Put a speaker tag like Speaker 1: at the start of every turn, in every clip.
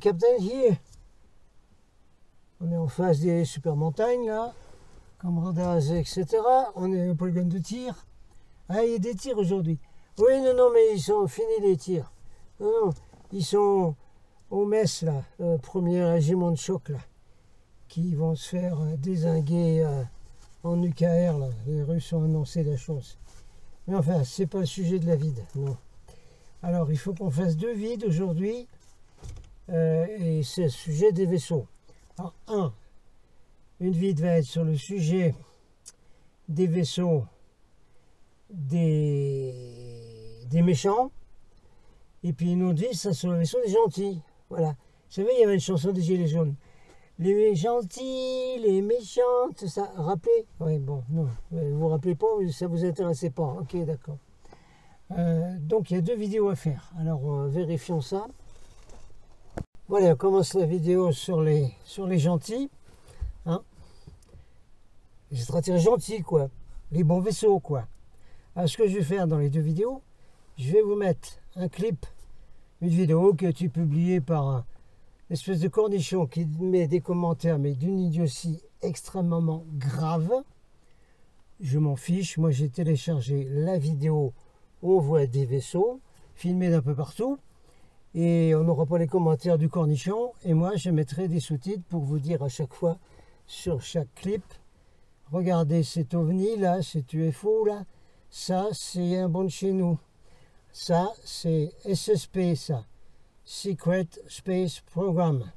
Speaker 1: Captain here. On est en face des super montagnes là, comme Rodaz, etc. On est au polygone de tir. Ah, il y a des tirs aujourd'hui. Oui, non, non, mais ils sont finis les tirs. Non, non, ils sont au MES là, le premier régiment de choc là, qui vont se faire dézinguer en UKR là. Les Russes ont annoncé la chose. Mais enfin, c'est pas le sujet de la vide, non. Alors, il faut qu'on fasse 2 vides aujourd'hui, et c'est le sujet des vaisseaux. Alors, une vide va être sur le sujet des vaisseaux des méchants, et puis une autre vide, ça sur le vaisseau des gentils. Voilà. Vous savez, il y avait une chanson des Gilets jaunes. Les gentils, les méchants, tout ça. Rappelez? Oui, bon, non. Vous vous rappelez pas, ça vous intéressait pas. Ok, d'accord. Donc, il y a 2 vidéos à faire. Alors, vérifions ça. Voilà, on commence la vidéo sur les gentils. Hein? Les extraterrestres gentils, quoi. Les bons vaisseaux, quoi. Alors, ce que je vais faire dans les 2 vidéos, je vais vous mettre un clip, une vidéo qui a été publiée par un espèce de cornichon qui met des commentaires, mais d'une idiotie extrêmement grave. Je m'en fiche. Moi, j'ai téléchargé la vidéo où on voit des vaisseaux filmés d'un peu partout. Et on n'aura pas les commentaires du cornichon. Et moi, je mettrai des sous-titres pour vous dire à chaque fois, sur chaque clip, regardez cet ovni là, cet UFO là, ça c'est un bon de chez nous. Ça c'est SSP, ça, Secret Space Program,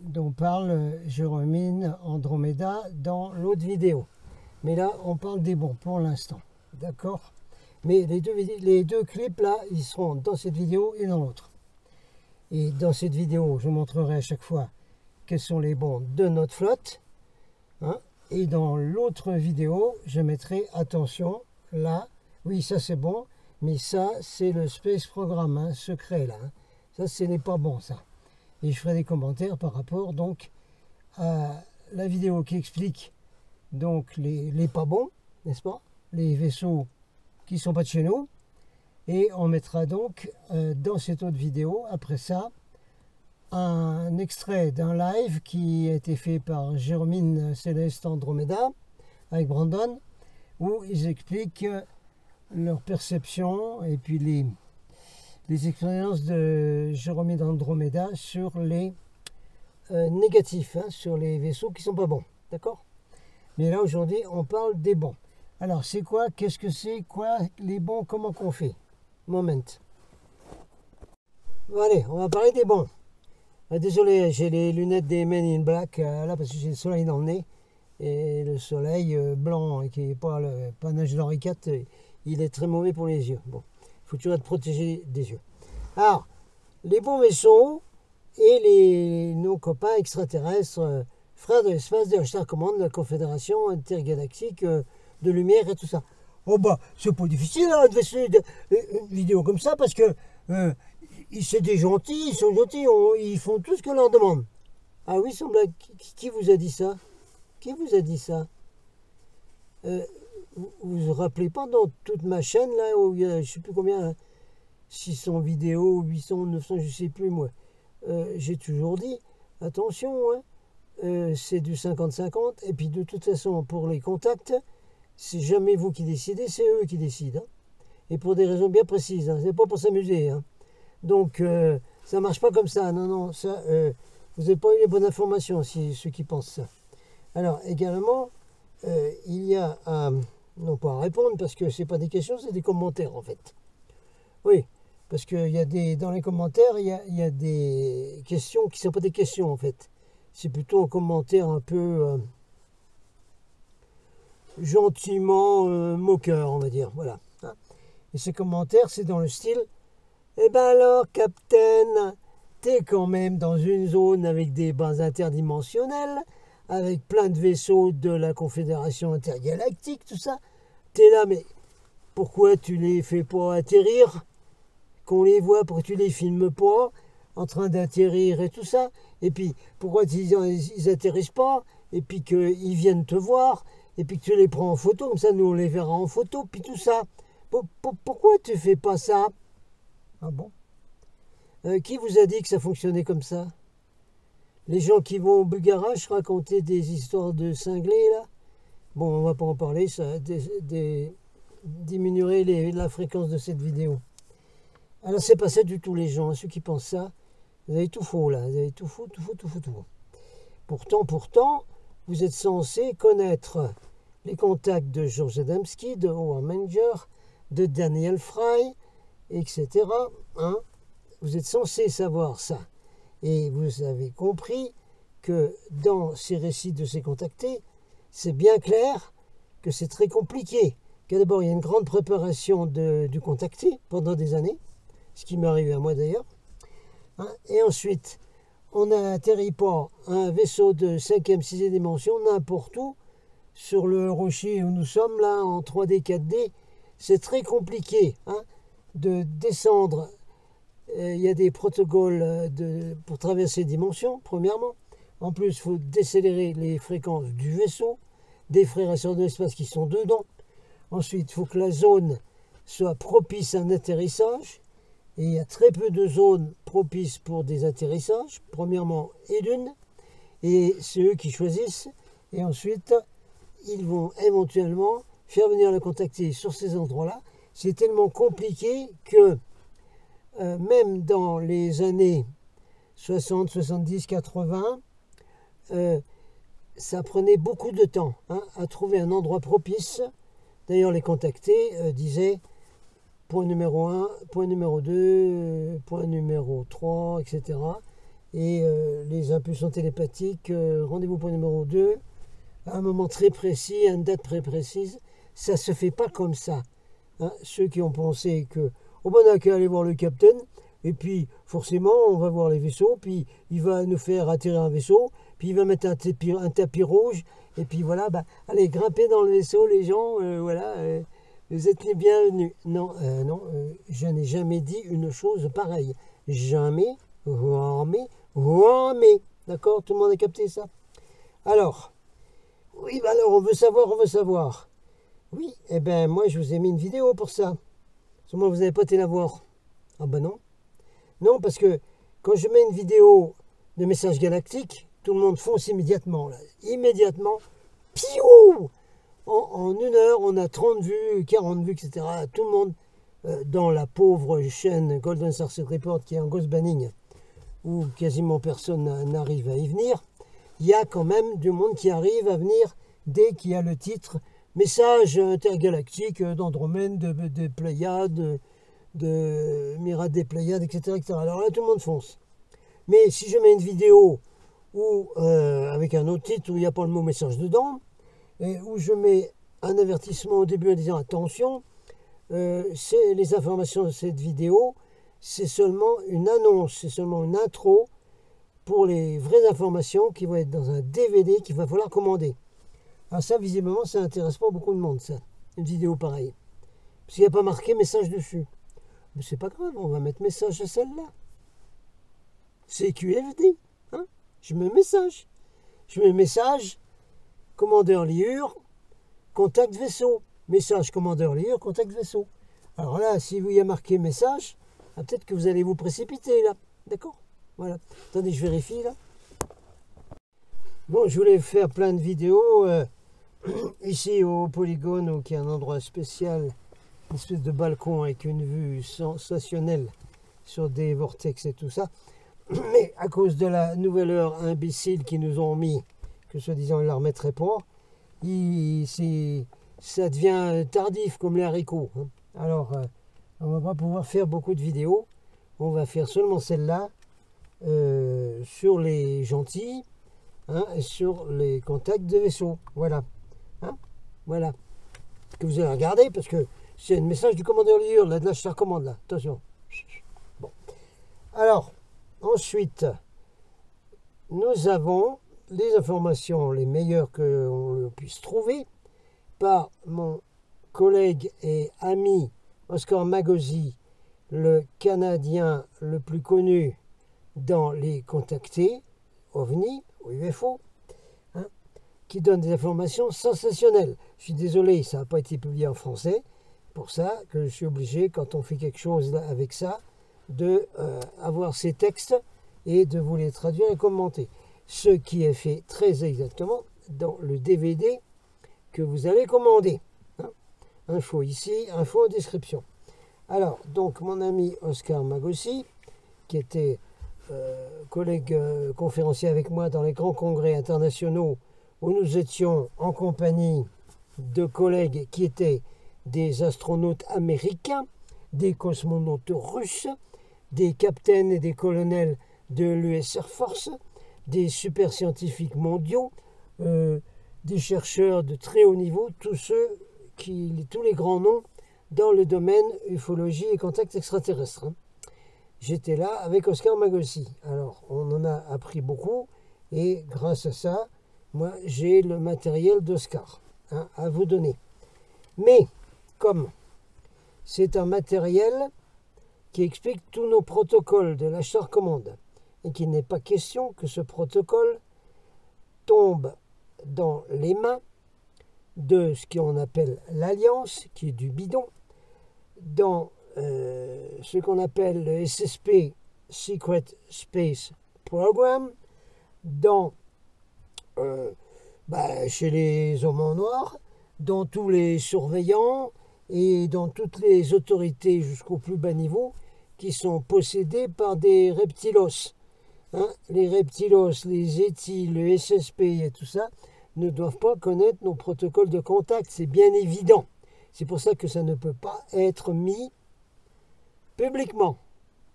Speaker 1: dont parle Jérôme Andromeda dans l'autre vidéo. Mais là, on parle des bons pour l'instant, d'accord? Mais les deux clips là, ils seront dans cette vidéo et dans l'autre. Et dans cette vidéo, je montrerai à chaque fois quels sont les bons de notre flotte. Hein, et dans l'autre vidéo, je mettrai attention, là, oui, ça c'est bon, mais ça c'est le Space Program, hein, secret là. Hein. Ça, ce n'est pas bon ça. Et je ferai des commentaires par rapport donc à la vidéo qui explique donc les pas bons, n'est-ce pas? Les vaisseaux qui sont pas de chez nous. Et on mettra donc dans cette autre vidéo, après ça, un extrait d'un live qui a été fait par Jérôme Céleste Andromeda avec Brandon, où ils expliquent leur perception et puis les expériences de Jérôme Andromeda sur les négatifs, hein, sur les vaisseaux qui sont pas bons, d'accord? Mais là aujourd'hui on parle des bons. Alors, c'est quoi? Qu'est-ce que c'est? Quoi? Les bons, comment qu'on fait? Moment. Bon, allez, on va parler des bons. Désolé, j'ai les lunettes des Men in Black là parce que j'ai le soleil dans le nez. Et le soleil blanc, qui n'est pas le panache d'Henri IV, il est très mauvais pour les yeux. Bon, il faut toujours être protégé des yeux. Alors, les bons vaisseaux et nos copains extraterrestres, frères de l'espace de la Star Command de la Confédération intergalactique de lumière et tout ça. Oh bah, c'est pas difficile hein, de faire une vidéo comme ça parce que c'est des gentils, ils sont gentils, ils font tout ce qu'on leur demande. Ah oui, sans blague, qui vous a dit ça? Qui vous a dit ça? Vous vous rappelez pas dans toute ma chaîne là où il y a je sais plus combien, hein, 600 vidéos, 800, 900, je sais plus moi. J'ai toujours dit, attention, hein, c'est du 50-50 et puis de toute façon pour les contacts, c'est jamais vous qui décidez, c'est eux qui décident. Hein. Et pour des raisons bien précises, hein. C'est pas pour s'amuser. Hein. Donc, ça marche pas comme ça. Non, non, ça, vous n'avez pas eu les bonnes informations, ceux qui pensent ça. Alors, également, il y a non pas à répondre, parce que c'est pas des questions, c'est des commentaires, en fait. Oui, parce que dans les commentaires, il y a des questions qui ne sont pas des questions, en fait. C'est plutôt un commentaire un peu... gentiment moqueur, on va dire, voilà. Et ces commentaires, c'est dans le style « Eh ben alors, Captain, t'es quand même dans une zone avec des bases interdimensionnelles, avec plein de vaisseaux de la Confédération intergalactique, tout ça. T'es là, mais pourquoi tu les fais pas atterrir? Qu'on les voit, pourquoi tu les filmes pas en train d'atterrir et tout ça? Et puis, pourquoi ils atterrissent pas? Et puis qu'ils viennent te voir, et puis que tu les prends en photo, comme ça nous on les verra en photo, puis tout ça. Pourquoi tu fais pas ça? Ah bon? Qui vous a dit que ça fonctionnait comme ça? Les gens qui vont au Bugarach raconter des histoires de cinglés, là? Bon, on va pas en parler, ça diminuerait la fréquence de cette vidéo. Alors, c'est pas ça du tout, les gens. Ceux qui pensent ça, vous avez tout faux, là. Vous avez tout faux, tout faux, tout faux, tout faux. Pourtant, vous êtes censé connaître les contacts de George Adamski, de Howard Menger, de Daniel Fry, etc. Hein? Vous êtes censé savoir ça. Et vous avez compris que dans ces récits de ces contactés, c'est bien clair que c'est très compliqué. Que d'abord, il y a une grande préparation du contacté pendant des années, ce qui m'est arrivé à moi d'ailleurs. Hein? Et ensuite, on n'atterrit pas un vaisseau de 5e, 6e dimension n'importe où, sur le rocher où nous sommes là, en 3D, 4D. C'est très compliqué hein, de descendre. Il y a des protocoles pour traverser les dimensions, premièrement. En plus, il faut décélérer les fréquences du vaisseau, des frères et sœurs de l'espace qui sont dedans. Ensuite, il faut que la zone soit propice à un atterrissage. Et il y a très peu de zones propices pour des atterrissages, premièrement et d'une. Et c'est eux qui choisissent. Et ensuite, ils vont éventuellement faire venir le contacté sur ces endroits-là. C'est tellement compliqué que même dans les années 60, 70, 80, ça prenait beaucoup de temps hein, à trouver un endroit propice. D'ailleurs, les contactés disaient point numéro 1, point numéro 2, point numéro 3, etc. Et les impulsions télépathiques, rendez-vous point numéro 2, à un moment très précis, à une date très précise. Ça ne se fait pas comme ça. Hein. Ceux qui ont pensé que, oh ben, on n'a qu'à aller voir le capitaine, et puis forcément, on va voir les vaisseaux, puis il va nous faire atterrir un vaisseau, puis il va mettre un tapis rouge, et puis voilà, bah, allez, grimpez dans le vaisseau, les gens, voilà, vous êtes les bienvenus. Non, je n'ai jamais dit une chose pareille. Jamais, jamais. D'accord, tout le monde a capté ça? Alors, oui, bah alors, on veut savoir. Oui, eh bien, moi, je vous ai mis une vidéo pour ça. Sûrement, vous n'avez pas été la voir. Ah ben non. Non, parce que quand je mets une vidéo de message galactique, tout le monde fonce immédiatement. Là. Immédiatement, piou en une heure, on a 30 vues, 40 vues, etc. Tout le monde, dans la pauvre chaîne Golden Starship Report, qui est en ghost banning, où quasiment personne n'arrive à y venir, il y a quand même du monde qui arrive à venir dès qu'il y a le titre message intergalactique d'Andromède, de Pléiades, de Mirade des Pléiades, etc., etc. Alors là, tout le monde fonce. Mais si je mets une vidéo où, avec un autre titre où il n'y a pas le mot message dedans, et où je mets un avertissement au début en disant attention, c'est les informations de cette vidéo, c'est seulement une annonce, c'est seulement une intro pour les vraies informations qui vont être dans un DVD qu'il va falloir commander. Alors ça, visiblement, ça n'intéresse pas beaucoup de monde, ça, une vidéo pareille. Parce qu'il n'y a pas marqué message dessus. Mais c'est pas grave, on va mettre message à celle-là. C'est QFD. Hein, je mets message. Je mets message, commandeur liure, contact vaisseau. Message, commandeur liure, contact vaisseau. Alors là, si vous y a marqué message, peut-être que vous allez vous précipiter, là. D'accord? Voilà. Attendez, je vérifie, là. Bon, je voulais faire plein de vidéos ici au Polygone, qui est un endroit spécial, une espèce de balcon avec une vue sensationnelle sur des vortex et tout ça. Mais à cause de la nouvelle heure imbécile qu'ils nous ont mis, que soi-disant ils ne la remettraient pas, ça devient tardif comme les haricots. Hein. Alors, on ne va pas pouvoir faire beaucoup de vidéos. On va faire seulement celle-là sur les gentils. Hein, sur les contacts de vaisseau. Voilà. Hein, voilà. Que vous allez regarder parce que c'est un message du commandeur liure. Là, je te recommande là. Attention. Bon. Alors, ensuite, nous avons les informations les meilleures qu'on puisse trouver par mon collègue et ami Oscar Magosi, le Canadien le plus connu dans les contactés, OVNI, ou UFO, hein, qui donne des informations sensationnelles. Je suis désolé, ça n'a pas été publié en français, pour ça que je suis obligé, quand on fait quelque chose avec ça, de avoir ces textes et de vous les traduire et commenter. Ce qui est fait très exactement dans le DVD que vous allez commander. Hein. Info ici, info en description. Alors, donc, mon ami Oscar Magossi, qui était collègue conférencier avec moi dans les grands congrès internationaux où nous étions en compagnie de collègues qui étaient des astronautes américains, des cosmonautes russes, des capitaines et des colonels de l'US Air Force, des super scientifiques mondiaux, des chercheurs de très haut niveau, tous les grands noms dans le domaine ufologie et contact extraterrestre. Hein. J'étais là avec Oscar Magossi. Alors, on en a appris beaucoup et grâce à ça, moi, j'ai le matériel d'Oscar à vous donner. Mais, comme c'est un matériel qui explique tous nos protocoles de la Star Command et qu'il n'est pas question que ce protocole tombe dans les mains de ce qu'on appelle l'Alliance, qui est du bidon, dans ce qu'on appelle le SSP, Secret Space Program, dans, chez les hommes en noir, dans tous les surveillants et dans toutes les autorités jusqu'au plus bas niveau qui sont possédées par des reptilos. Hein, les reptilos, les ETI, le SSP et tout ça ne doivent pas connaître nos protocoles de contact, c'est bien évident. C'est pour ça que ça ne peut pas être mis publiquement.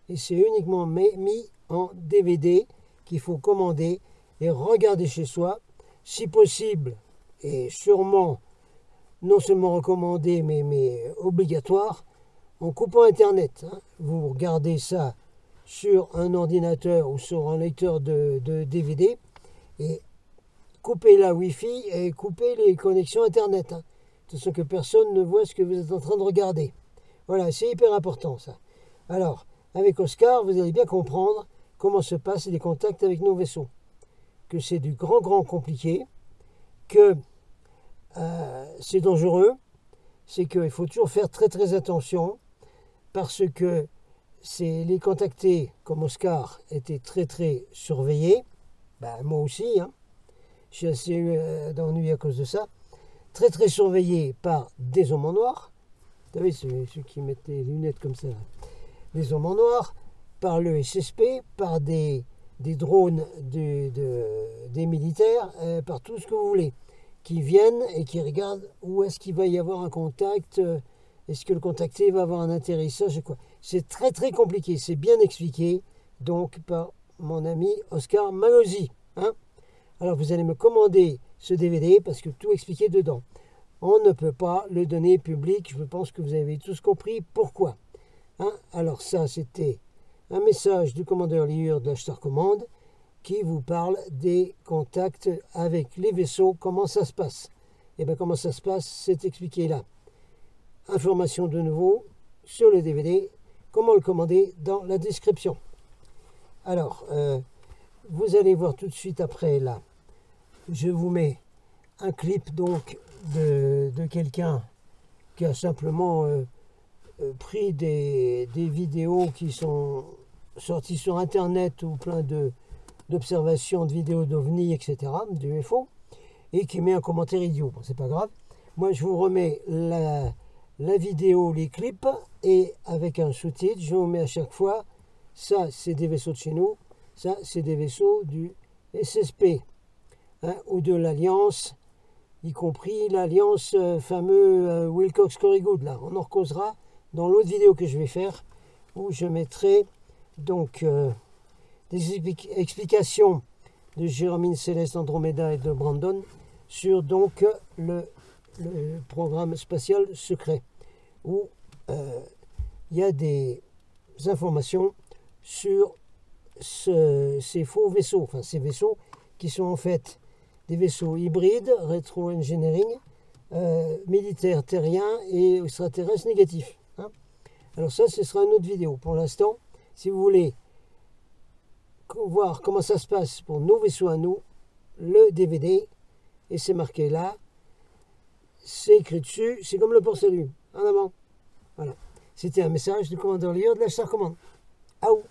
Speaker 1: Et c'est uniquement mis en DVD qu'il faut commander et regarder chez soi, si possible, et sûrement non seulement recommandé, mais obligatoire, en coupant Internet. Hein. Vous regardez ça sur un ordinateur ou sur un lecteur de DVD et coupez la Wi-Fi et coupez les connexions Internet. Hein, de sorte que personne ne voit ce que vous êtes en train de regarder. Voilà, c'est hyper important ça. Alors, avec Oscar, vous allez bien comprendre comment se passent les contacts avec nos vaisseaux. Que c'est du grand compliqué, que c'est dangereux, c'est qu'il faut toujours faire très attention parce que les contactés comme Oscar étaient très surveillés, moi aussi, hein, je suis assez ennuyé à cause de ça, très surveillés par des hommes en noir, vous savez ceux qui mettent des lunettes comme ça, des hommes en noir, par le SSP, par des drones des militaires, par tout ce que vous voulez, qui viennent et qui regardent où est-ce qu'il va y avoir un contact, est-ce que le contacté va avoir un atterrissage, quoi. C'est très compliqué, c'est bien expliqué, donc par mon ami Oscar Magossi. Hein. Alors vous allez me commander ce DVD parce que tout est expliqué dedans. On ne peut pas le donner public, je pense que vous avez tous compris pourquoi. Hein. Alors ça, c'était un message du commandeur Liur de la Star Command qui vous parle des contacts avec les vaisseaux, comment ça se passe. Et bien comment ça se passe, c'est expliqué là. Information de nouveau sur le DVD, comment le commander dans la description. Alors, vous allez voir tout de suite après là, je vous mets un clip donc de quelqu'un qui a simplement pris des vidéos qui sont sorties sur internet ou plein d'observations de vidéos d'OVNI, etc., de UFO, et qui met un commentaire idiot. Bon, c'est pas grave. Moi, je vous remets la vidéo, les clips, et avec un sous-titre, je vous mets à chaque fois, ça, c'est des vaisseaux de chez nous, ça, c'est des vaisseaux du SSP, hein, ou de l'Alliance, y compris l'Alliance fameux Wilcox-Corrigood, là. On en causera dans l'autre vidéo que je vais faire, où je mettrai donc des explications de Jérôme Céleste Andromeda et de Brandon sur donc le programme spatial secret, où il y a des informations sur ces faux vaisseaux, enfin ces vaisseaux qui sont en fait des vaisseaux hybrides, rétro-engineering, militaires terriens et extraterrestres négatifs. Hein. Alors ça, ce sera une autre vidéo. Pour l'instant, si vous voulez voir comment ça se passe pour nos vaisseaux à nous, le DVD, et c'est marqué là, c'est écrit dessus, c'est comme le port salut, en avant. Voilà. C'était un message du commandeur Lior de la Star Command. Aou.